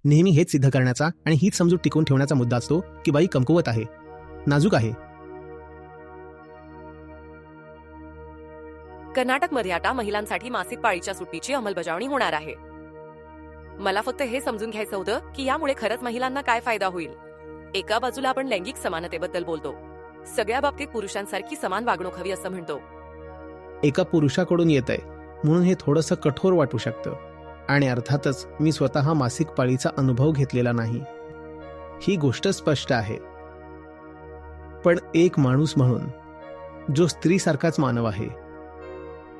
नेहमी हेच सिद्ध करण्याचा आणि हीच समजूत टिकवून ठेवण्याचा मुद्दा असतो की बाई कमकुवत आहे, नाजूक आहे. कर्नाटकमध्ये आता महिलांसाठी मासिक पाळीच्या सुट्टीची अंमलबजावणी होणार आहे. मला फक्त हे समजून घ्यायचं होतं की यामुळे खरंच महिलांना काय फायदा होईल. एका बाजूला आपण लैंगिक समानतेबद्दल बोलतो, सगळ्या बाबतीत पुरुषांसारखी समान वागणूक हवी असं म्हणतो. एका पुरुषाकडून येत आहे म्हणून हे थोडंसं कठोर वाटू शकतं. आणि अर्थातच मी स्वतः मासिक पाळीचा अनुभव घेतलेला नाही, ही गोष्ट स्पष्ट आहे. पण एक माणूस म्हणून जो स्त्रीसारखाच मानव आहे,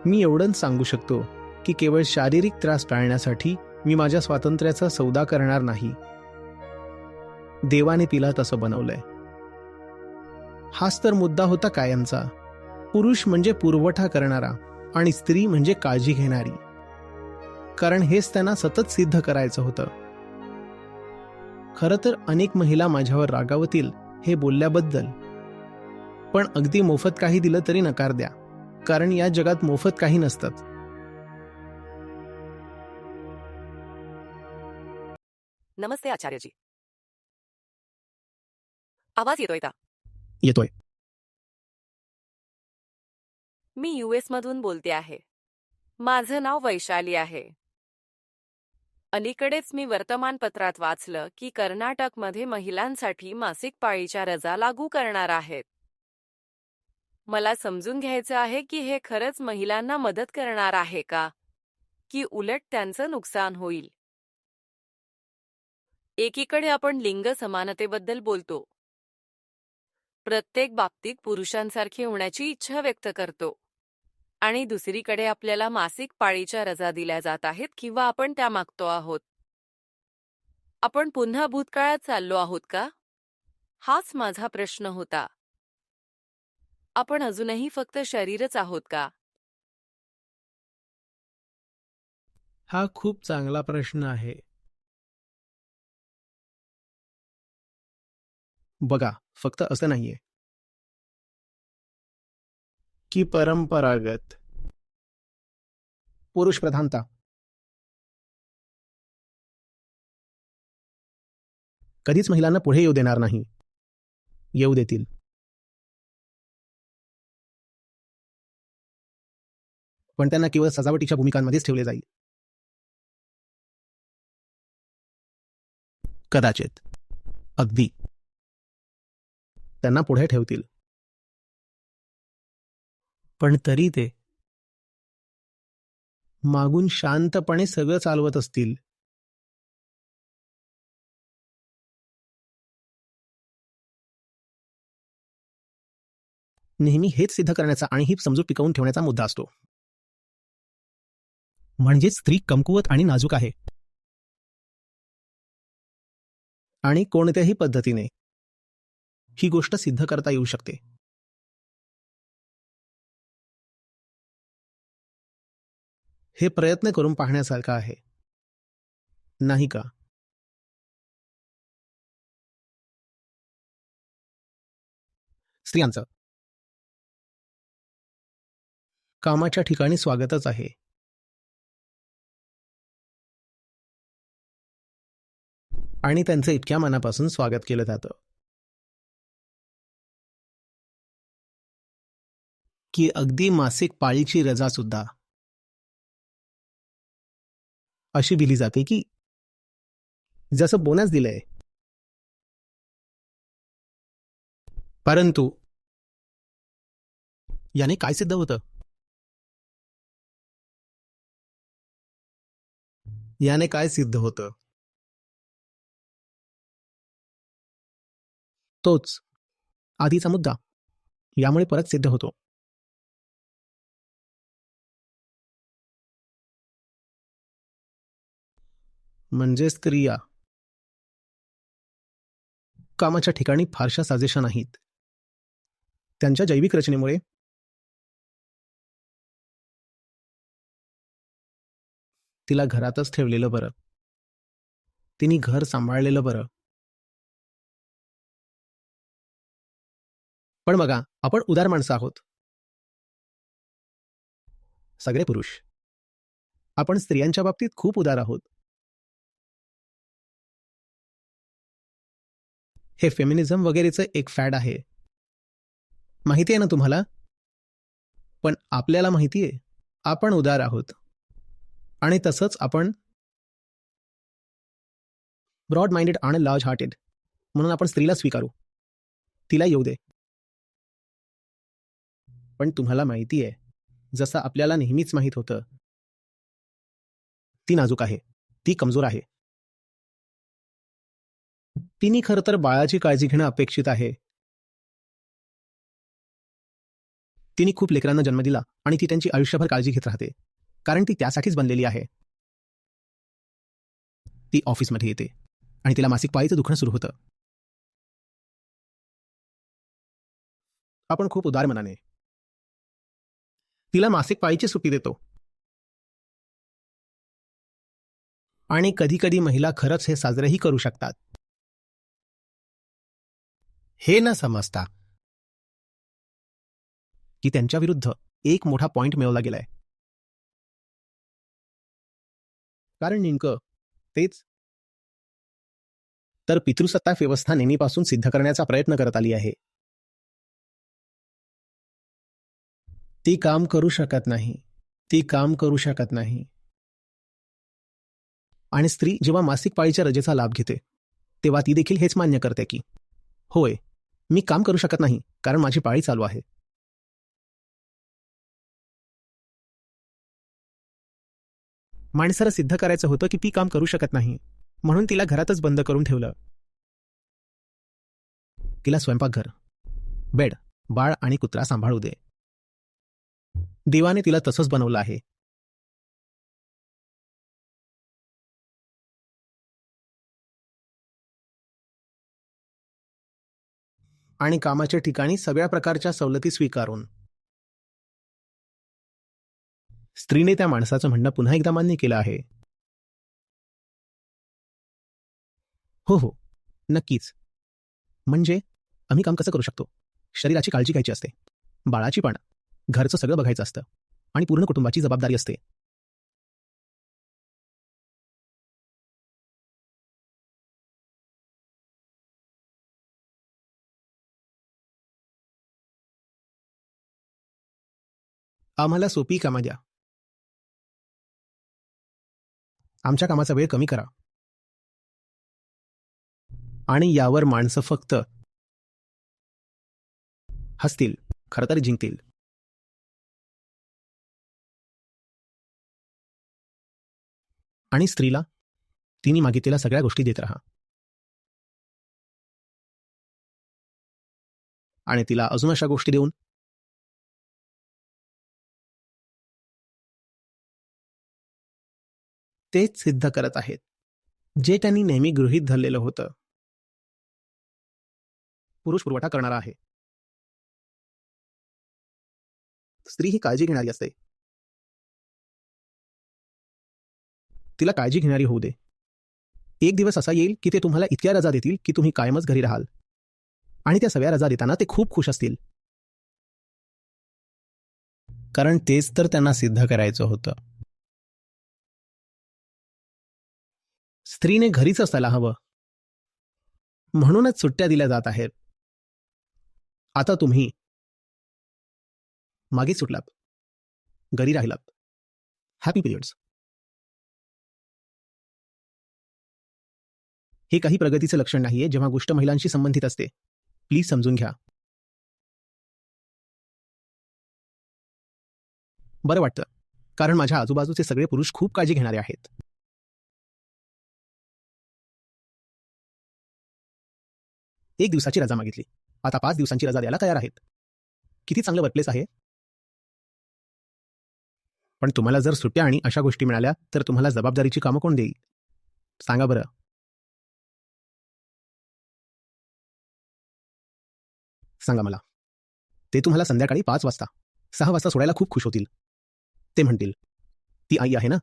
मी एवढंच सांगू शकतो की केवळ शारीरिक त्रास टाळण्यासाठी मी माझ्या स्वातंत्र्याचा सौदा करणार नाही. देवाने तिला तसं बनवलंय. हाच तर मुद्दा होता कायमचा. पुरुष म्हणजे पुरवठा करणारा आणि स्त्री म्हणजे काळजी घेणारी. कारण हेच त्यांना सतत सिद्ध करायचं होतं. खरं तर अनेक महिला माझ्यावर रागावतील हे बोलल्याबद्दल, पण अगदी मोफत काही दिलं तरी नकार द्या, कारण या जगात मोफत काही नसतं. नमस्ते आचार्यजी. आवाज येतोय का? येतोय. मी US मधून बोलते आहे. माझं नाव वैशाली आहे. अलीकडेच मी वर्तमानपत्रात वाचलं की कर्नाटकमध्ये महिलांसाठी मासिक पाळीच्या रजा लागू करणार आहेत. मला समजून घ्यायचं आहे की हे खरंच महिलांना मदत करणार आहे का, की उलट त्यांचं नुकसान होईल. एकीकडे आपण लिंग समानतेबद्दल बोलतो, प्रत्येक बाबतीत पुरुषांसारखे होण्याची इच्छा व्यक्त करतो, आणि दुसरीकडे आपल्याला मासिक पाळीच्या रजा दिल्या जात आहेत किंवा आपण त्या मागतो आहोत. आपण पुन्हा भूतकाळात चाललो आहोत का? हाच माझा प्रश्न होता. आपण अजूनही फक्त शरीरच आहोत का? हा खूप चांगला प्रश्न आहे. बघा, फक्त असं नाहीये की परंपरागत पुरुष प्रधानता कधीच महिलांना पुढे येऊ देणार नाही. येऊ देतील, पण त्यांना केवळ सजावटीच्या भूमिकांमध्येच ठेवले जाईल. कदाचित, अगदी त्यांना पुढे ठेवतील, पण तरी ते मागून शांतपणे सगळं चालवत असतील. नेहमी हेच सिद्ध करण्याचा आणि ही समजूत टिकवून ठेवण्याचा मुद्दा असतो. म्हणजेच स्त्री कमकुवत आणि नाजूक आहे, आणि कोणत्याही पद्धतीने ही गोष्ट सिद्ध करता येऊ शकते. हे प्रयत्न करून पाहण्यासारखं आहे, नाही का? स्त्रियांचं कामाच्या ठिकाणी स्वागतच आहे. आणि त्यांचं इतक्या मनापासून स्वागत केलं जातं की अगदी मासिक पाळीची रजा सुद्धा अशी दिली जाते की जसं बोनस दिलंय. परंतु याने काय सिद्ध होतं? याने काय सिद्ध होतं? तोच आधीचा मुद्दा यामुळे परत सिद्ध होतो. म्हणजे स्त्रिया कामाच्या ठिकाणी फारशा साजेशा नाहीत. त्यांच्या जैविक रचनेमुळे तिला घरातच ठेवलेलं बरं. तिने घर सांभाळलेलं बरं. पण बघा, आपण उदार माणसं आहोत. सगळे पुरुष आपण स्त्रियांच्या बाबतीत खूप उदार आहोत. हे फेमिनिझम वगैरेचं एक फॅड आहे. माहिती आहे ना तुम्हाला? पण आपल्याला माहिती आहे, आपण उदार आहोत. आणि तसंच आपण ब्रॉड माइंडेड आणि लार्ज हार्टेड. म्हणून आपण स्त्रीला स्वीकारू. तिला येऊ दे. पण तुम्हाला माहिती आहे, जसं आपल्याला नेहमीच माहीत होतं, ती नाजूक आहे. ती कमजोर आहे. तिने खरं तर बाळाची काळजी घेणं अपेक्षित आहे. तिने खूप लेकरांना जन्म दिला आणि ती त्यांची आयुष्यभर काळजी घेत राहते, कारण ती त्यासाठीच बनलेली आहे. ती ऑफिसमध्ये येते आणि तिला मासिक पाळीचं दुखणं सुरू होतं. आपण खूप उदार मनाने तिला मासिक पाळीची सुट्टी देतो. आणि कधी कधी महिला खरंच हे साजरेही करू शकतात. हे न समजता की त्यांच्या विरुद्ध एक मोठा पॉइंट मिळवला गेलाय. कारण नेमकं तेच तर पितृसत्ताक व्यवस्था नेहमीपासून सिद्ध करण्याचा प्रयत्न करत आली आहे. ती काम करू शकत नाही. ती काम करू शकत नाही. आणि स्त्री जेव्हा मासिक पाळीच्या रजेचा लाभ घेते, तेव्हा ती देखील हेच मान्य करते की होय, मी काम करू शकत नाही कारण माझी पाळी चालू आहे. माणसाला सिद्ध करायचं होतं की ती काम करू शकत नाही, म्हणून तिला घरातच बंद करून ठेवलं. तिला स्वयंपाकघर, बेड, बाळ आणि कुत्रा सांभाळू दे. देवाने तिला तसंच बनवलं आहे. आणि कामाच्या ठिकाणी सगळ्या प्रकारच्या सवलती स्वीकारून स्त्रीने त्या माणसाचं म्हणणं पुन्हा एकदा मान्य केलं आहे. हो हो, नक्कीच. म्हणजे आम्ही काम कसं करू शकतो? शरीराची काळजी घ्यायची असते, बाळाची पण, घरचं सगळं बघायचं असतं आणि पूर्ण कुटुंबाची जबाबदारी असते. आम्हाला सोपी कामं द्या. आमच्या कामाचा वेळ कमी करा. आणि यावर माणसं फक्त हसतील, खरं तर जिंकतील. आणि स्त्रीला तिने मागितलेल्या सगळ्या गोष्टी देत राहा. आणि तिला अजून अशा गोष्टी देऊन तेच सिद्ध करत आहेत, जे त्यांनी नेहमी गृहीत धरलेलं होतं. पुरुष पुरवठा करणारा आहे. स्त्री ही काळजी घेणारी असते. तिला काळजी घेणारी होऊ दे. एक दिवस असा येईल की ते तुम्हाला इतक्या रजा देतील की तुम्ही कायमच घरी राहाल. आणि त्या सगळ्या रजा देताना ते खूप खुश असतील. कारण तेच तर त्यांना सिद्ध करायचं होतं. स्त्रीने घरीच असायला हवं. म्हणूनच सुट्ट्या दिल्या जात आहेत. आता तुम्ही मागेच सुटलात, घरी राहिलात. Happy periods. हे काही प्रगतीचं लक्षण नाहीये जेव्हा गोष्ट महिलांशी संबंधित असते. प्लीज समजून घ्या. बरं वाटतं, कारण माझ्या आजूबाजूचे सगळे पुरुष खूप काळजी घेणारे आहेत. एक दिवसाची रजा मागितली, आता 5 दिवसांची रजा द्यायला तयार आहेत. किती चांगलं वर्कप्लेस आहे. पण तुम्हाला जर सुट्ट्या आणि अशा गोष्टी मिळाल्या तर तुम्हाला जबाबदारीची कामं कोण देईल? सांगा बरं. सांगा मला. ते तुम्हाला संध्याकाळी 5 वाजता 6 वाजता सोडायला खूप खुश होतील. ते म्हणतील, ती आई आहे ना.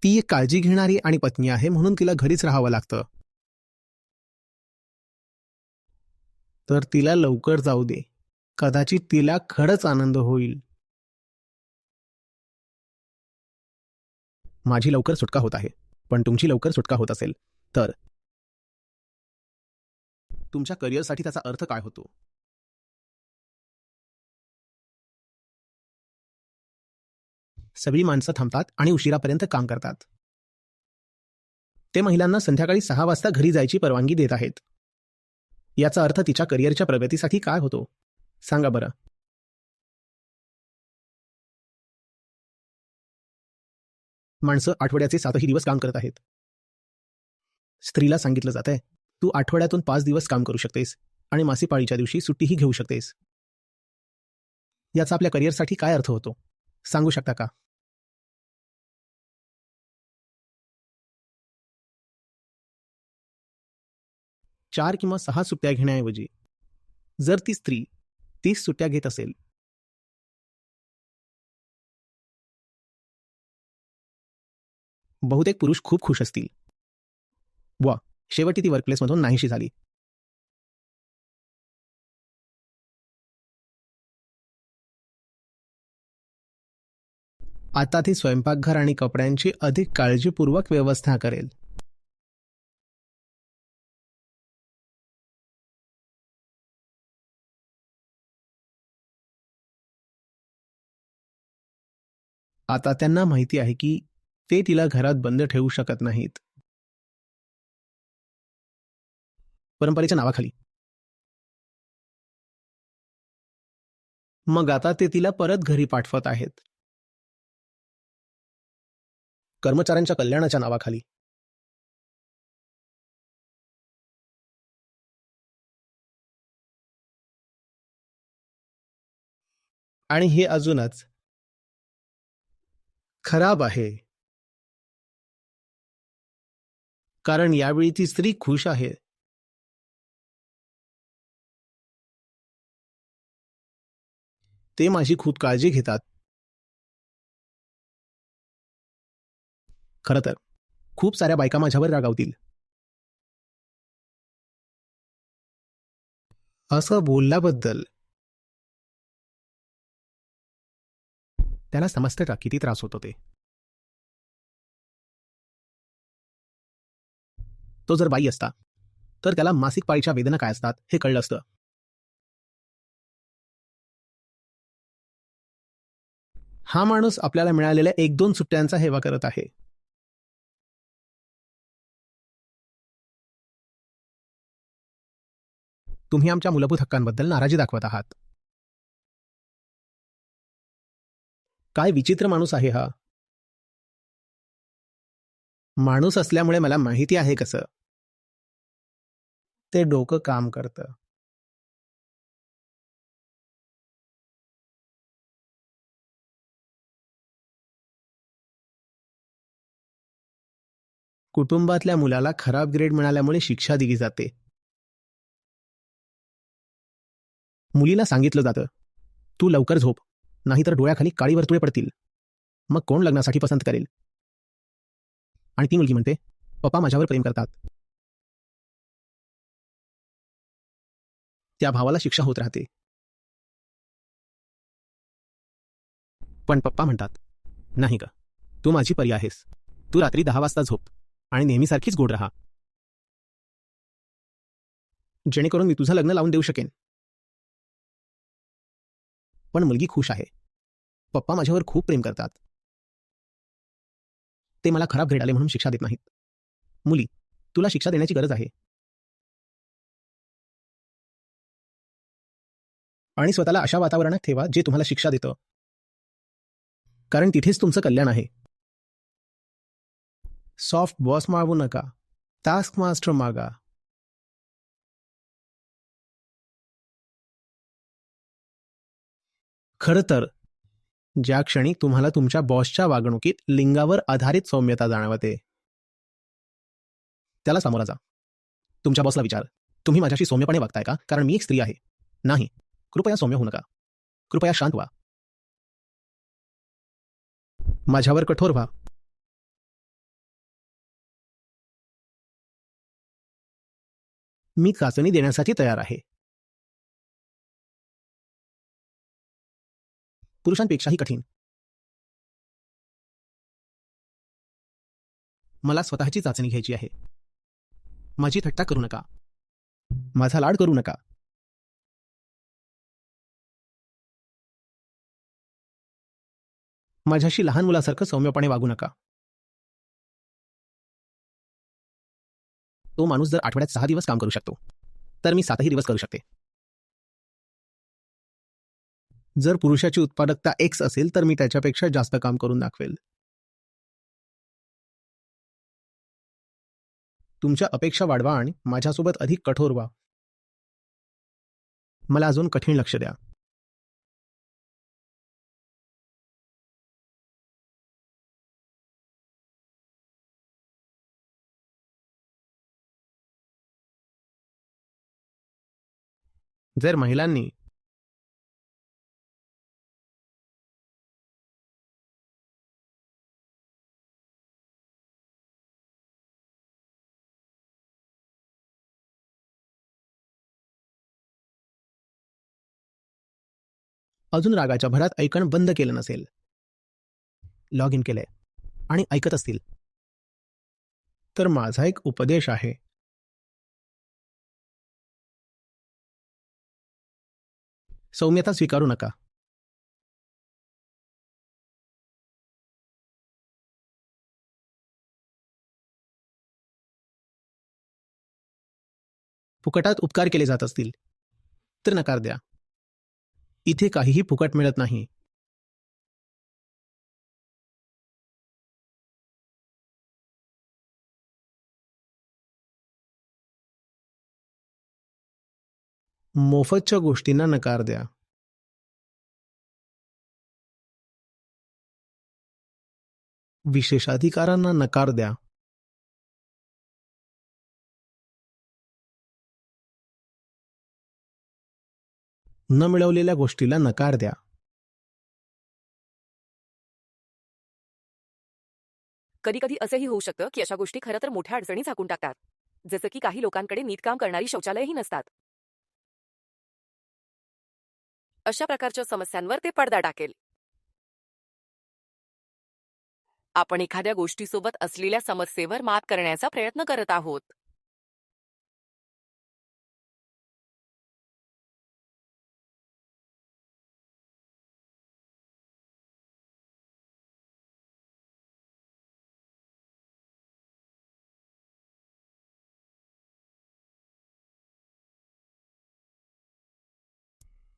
ती एक काळजी घेणारी आणि पत्नी आहे म्हणून तिला घरीच राहावं लागतं. तर तिला लवकर जाऊ दे. कदाचित तिला खरंच आनंद होईल. माझी लवकर सुटका होत आहे, पण तुमची लवकर सुटका होत असेल तर तुमच्या करिअरसाठी त्याचा अर्थ काय होतो? सगळी माणसं थांबतात आणि उशिरापर्यंत काम करतात. ते महिलांना संध्याकाळी 6 वाजता घरी जायची परवानगी देत आहेत. याचा अर्थ तिच्या करिअरच्या प्रगतीसाठी काय होतो? सांगा बरं. माणसं आठवड्याचे 7ही दिवस काम करत आहेत. स्त्रीला सांगितलं जातंय, तू आठवड्यातून 5 दिवस काम करू शकतेस आणि मासिक पाळीच्या दिवशी सुट्टीही घेऊ शकतेस. याचा आपल्या करिअरसाठी काय अर्थ होतो? सांगू शकता का? चार किंवा 6 सुट्ट्या घेण्याऐवजी जर ती स्त्री 30 सुट्ट्या घेत असेल, बहुतेक पुरुष खूप खुश असतील. वा, शेवटी ती वर्कप्लेसमधून नाहीशी झाली. आता ती स्वयंपाकघर आणि कपड्यांची अधिक काळजीपूर्वक व्यवस्था करेल. आता त्यांना माहिती आहे की ते तिला घरात बंद ठेवू शकत नाहीत. परंपरेच्या नावाखाली. मग आता ते तिला परत घरी पाठवत आहेत. कर्मचाऱ्यांच्या कल्याणाच्या नावाखाली. आणि हे अजूनच खराब आहे. कारण यावेळी ती स्त्री खुश आहे. ते माझी खूप काळजी घेतात. खरं तर खूप साऱ्या बायका माझ्यावर रागावतील. असं बोलल्याबद्दल. त्याला समजतं का किती त्रास होतो ते? तो जर बाई असता तर त्याला मासिक पाळीच्या वेदना काय असतात हे कळलं असतं. हा माणूस आपल्याला मिळालेल्या 1-2 सुट्ट्यांचा हेवा करत आहे. तुम्ही आमच्या मूलभूत हक्कांबद्दल नाराजी दाखवत आहात. काय विचित्र माणूस आहे हा. माणूस असल्यामुळे मला माहिती आहे कसं ते डोकं काम करतं. कुटुंबातल्या मुलाला खराब ग्रेड मिळाल्यामुळे शिक्षा दिली जाते. मुलीला सांगितलं जातं, तू लवकर झोप, नाहीतर डोळ्याखाली काळी वर्तुळे पडतील. मग कोण लग्नासाठी पसंत करेल? आणि ती मुलगी म्हणते, पप्पा माझ्यावर प्रेम करतात. त्या भावाला शिक्षा होत राहते. पण पप्पा म्हणतात, नाही का, तू माझी परी आहेस. तू रात्री 10 वाजता झोप आणि नेहमीसारखीच गोड राहा, जेणेकरून मी तुझं लग्न लावून देऊ शकेन. पण मुलगी खुश आहे. पप्पा माझ्यावर खूप प्रेम करतात. ते मला खराब ग्रेड आले म्हणून शिक्षा देत नाहीत. मुली, तुला शिक्षा देण्याची गरज आहे. आणि स्वतःला अशा वातावरणात ठेवा जे तुम्हाला शिक्षा देतं. कारण तिथेच तुमचं कल्याण आहे. सॉफ्ट बॉस मागू नका, टास्क मास्टर मागा. खरं तर ज्या क्षणी तुम्हाला तुमच्या बॉसच्या वागणुकीत लिंगावर आधारित सौम्यता जाणवते, त्याला सामोरा जा. तुमच्या बॉसला विचार, तुम्ही माझ्याशी सौम्यपणे वागताय का? कारण मी एक स्त्री आहे. नाही, कृपया सौम्य होऊ नका. कृपया शांत व्हा. माझ्यावर कठोर व्हा. मी चाचणी देण्यासाठी तयार आहे. पुरुषांपेक्षाही कठीण. मला स्वतःची चाचणी घ्यायची आहे. माझी थट्टा करू नका, माझा लाड करू नका. माझ्याशी लहान मुलासारखं सौम्यपणे वागू नका. तो माणूस जर आठवड्यात 6 दिवस काम करू शकतो, तर मी 7ही दिवस करू शकते. जर पुरुषाची उत्पादकता X असेल, तर मी त्याच्यापेक्षा जास्त काम करून दाखवेल. तुमच्या अपेक्षा वाढवा आणि माझ्यासोबत अधिक कठोर व्हा. मला अजून कठीण लक्ष द्या. जर महिलांनी अजून रागाच्या भरात ऐकणं बंद केलं नसेल, लॉग इन केलंय आणि ऐकत असतील, तर माझा एक उपदेश आहे. सौम्यता स्वीकारू नका. फुकटात उपकार केले जात असतील, तर नकार द्या. इथे काहीही फुकट मिळत नाही. मोफतच्या गोष्टींना नकार द्या. विशेषाधिकारांना नकार द्या. न मिळवलेल्या गोष्टीला नकार द्या. कधी कधी असंही होऊ शकतं की अशा गोष्टी खरं तर मोठ्या अडचणी झाकून टाकतात, जसं की काही लोकांकडे नीट काम करणारी शौचालयही नसतात. अशा प्रकारच्या समस्यांवर ते पडदा टाकेल. आपण एखाद्या गोष्टीसोबत असलेल्या समस्येवर मात करण्याचा प्रयत्न करत आहोत.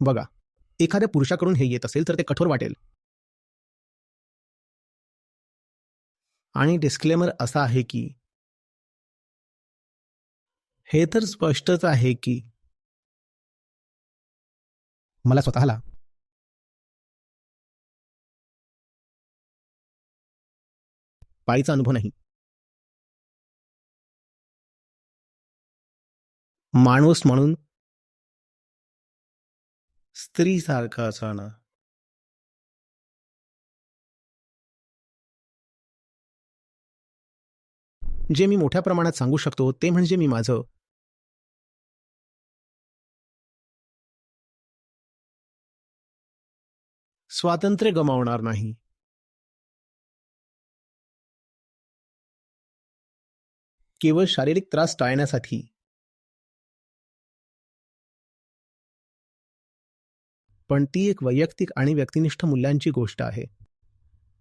बघा, एखाद्या पुरुषाकडून हे येत असेल तर ते कठोर वाटेल. आणि डिस्क्लेमर असा आहे की हे तर स्पष्टच आहे की मला स्वतःला पाळीचा अनुभव नाही. माणूस म्हणून स्त्रीसारखा असणं. जे मी मोठ्या प्रमाणात सांगू शकतो ते म्हणजे मी माझं स्वातंत्र्य गमावणार नाही. केवळ शारीरिक त्रास टाळण्यासाठी. पण ती एक वैयक्तिक आणि व्यक्तिनिष्ठ मूल्यांची गोष्ट आहे,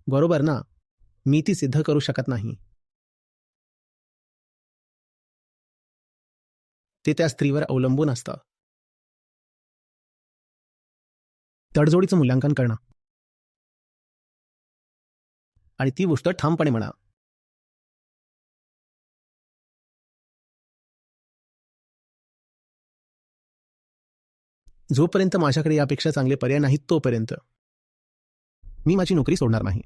बरोबर ना? मी ती सिद्ध करू शकत नाही. ते त्या स्त्रीवर अवलंबून असतं. तडजोडीचं मूल्यांकन करणं आणि ती गोष्ट ठामपणे म्हणा. जोपर्यंत माझ्याकडे यापेक्षा चांगले पर्याय नाहीत तोपर्यंत मी माझी नोकरी सोडणार नाही.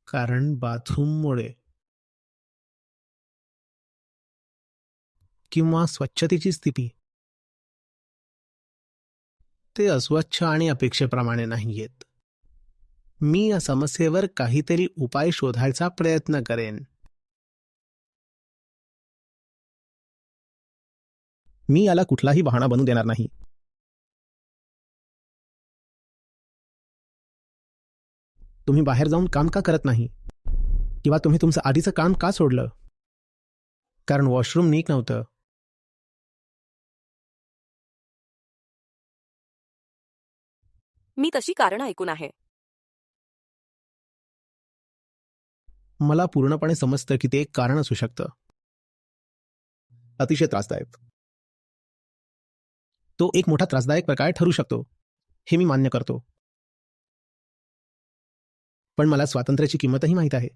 कारण बाथरूममुळे किंवा स्वच्छतेची स्थिती ते अस्वच्छ आणि अपेक्षेप्रमाणे नाहीयेत. मी या समस्येवर काहीतरी उपाय शोधायचा प्रयत्न करेन. मी याला कुठलाही बहाणा बनू देणार नाही. तुम्ही बाहेर जाऊन काम का करत नाही? किंवा तुम्ही तुमचं आधीचं काम का सोडलं? कारण वॉशरूम नीट नव्हतं. मी तशी कारणं ऐकून आहे. मला पूर्णपणे समजतं की ते एक कारण असू शकतं. अतिशय त्रासदायक. तो एक मोठा त्रासदायक प्रकार ठरू शकतो, हे मी मान्य करतो. पण मला स्वातंत्र्याची किंमतही माहीत आहे.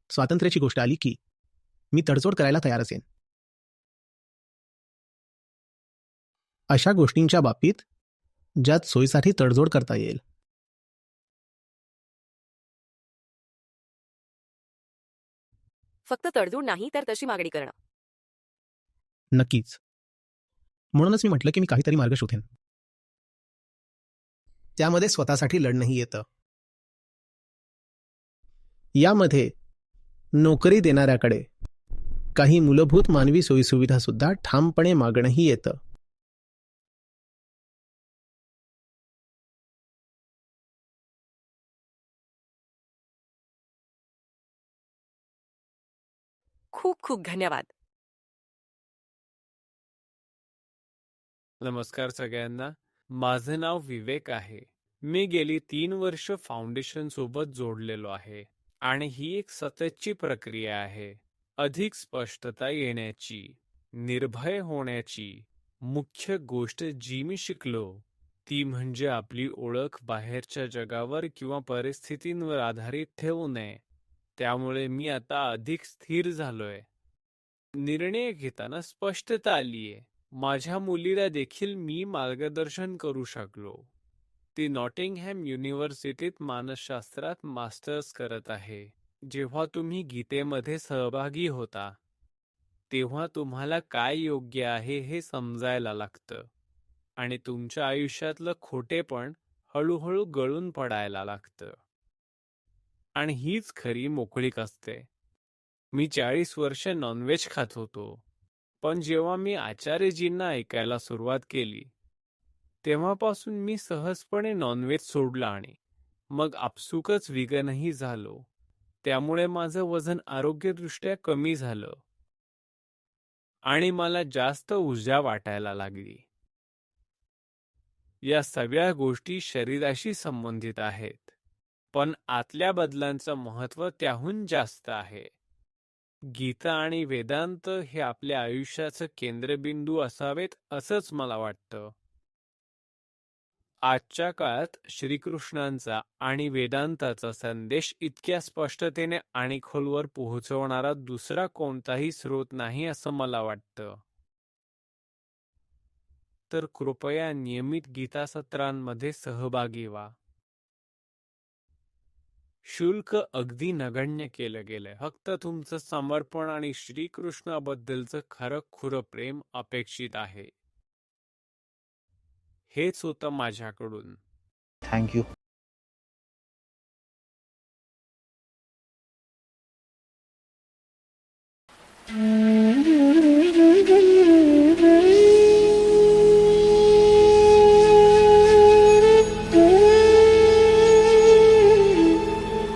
स्वातंत्र्याची गोष्ट आली की मी तडजोड करायला तयार असेन. अशा गोष्टींच्या बाबतीत ज्यात सोयीसाठी तडजोड करता येईल. फक्त तडजोड नाही तर तशी मागणी करणं. नक्कीच. म्हणूनच मी म्हटलं की मी काहीतरी मार्ग शोधेन. त्यामध्ये स्वतःसाठी लढणंही येतं. यामध्ये नोकरी देणाऱ्याकडे काही मूलभूत मानवी सोयीसुविधा सुद्धा ठामपणे मागणंही येतं. खूप खूप धन्यवाद. नमस्कार सगळ्यांना. माझं नाव विवेक आहे. मी गेली 3 वर्ष फाउंडेशन सोबत जोडलेलो आहे आणि ही एक सततची प्रक्रिया आहे. अधिक स्पष्टता येण्याची, निर्भय होण्याची. मुख्य गोष्ट जी मी शिकलो ती म्हणजे आपली ओळख बाहेरच्या जगावर किंवा परिस्थितींवर आधारित ठेवू नये. त्यामुळे मी आता अधिक स्थिर झालोय. निर्णय घेताना स्पष्टता आलीये. माझ्या मुलीला देखील मी मार्गदर्शन करू शकलो. ती नॉटिंगहॅम युनिव्हर्सिटीत मानसशास्त्रात मास्टर्स करत आहे. जेव्हा तुम्ही गीतेमध्ये सहभागी होता तेव्हा तुम्हाला काय योग्य आहे हे समजायला लागतं आणि तुमच्या आयुष्यातलं खोटेपण हळूहळू गळून पडायला लागतं. आणि हीच खरी मोकळीक असते. मी 40 वर्ष नॉनव्हेज खात होतो, पण जेव्हा मी आचार्यजींना ऐकायला सुरुवात केली तेव्हापासून मी सहजपणे नॉनव्हेज सोडलं आणि मग आपसुकच व्हिगनही झालो. त्यामुळे माझं वजन आरोग्यदृष्ट्या कमी झालं आणि मला जास्त ऊर्जा वाटायला लागली. या सगळ्या गोष्टी शरीराशी संबंधित आहेत, पण आतल्या बदलांचं महत्त्व त्याहून जास्त आहे. गीता आणि वेदांत हे आपल्या आयुष्याचं केंद्रबिंदू असावेत असंच मला वाटतं. आजच्या काळात श्रीकृष्णांचा आणि वेदांताचा संदेश इतक्या स्पष्टतेने आणि खोलवर पोहोचवणारा दुसरा कोणताही स्रोत नाही असं मला वाटतं. तर कृपया नियमित गीता सत्रांमध्ये सहभागी व्हा. शुल्क अगदी नगण्य केलं गेलंय. फक्त तुमचं समर्पण आणि श्रीकृष्णाबद्दलचं खरंखुरं प्रेम अपेक्षित आहे. हेच होतं माझ्याकडून. Thank you.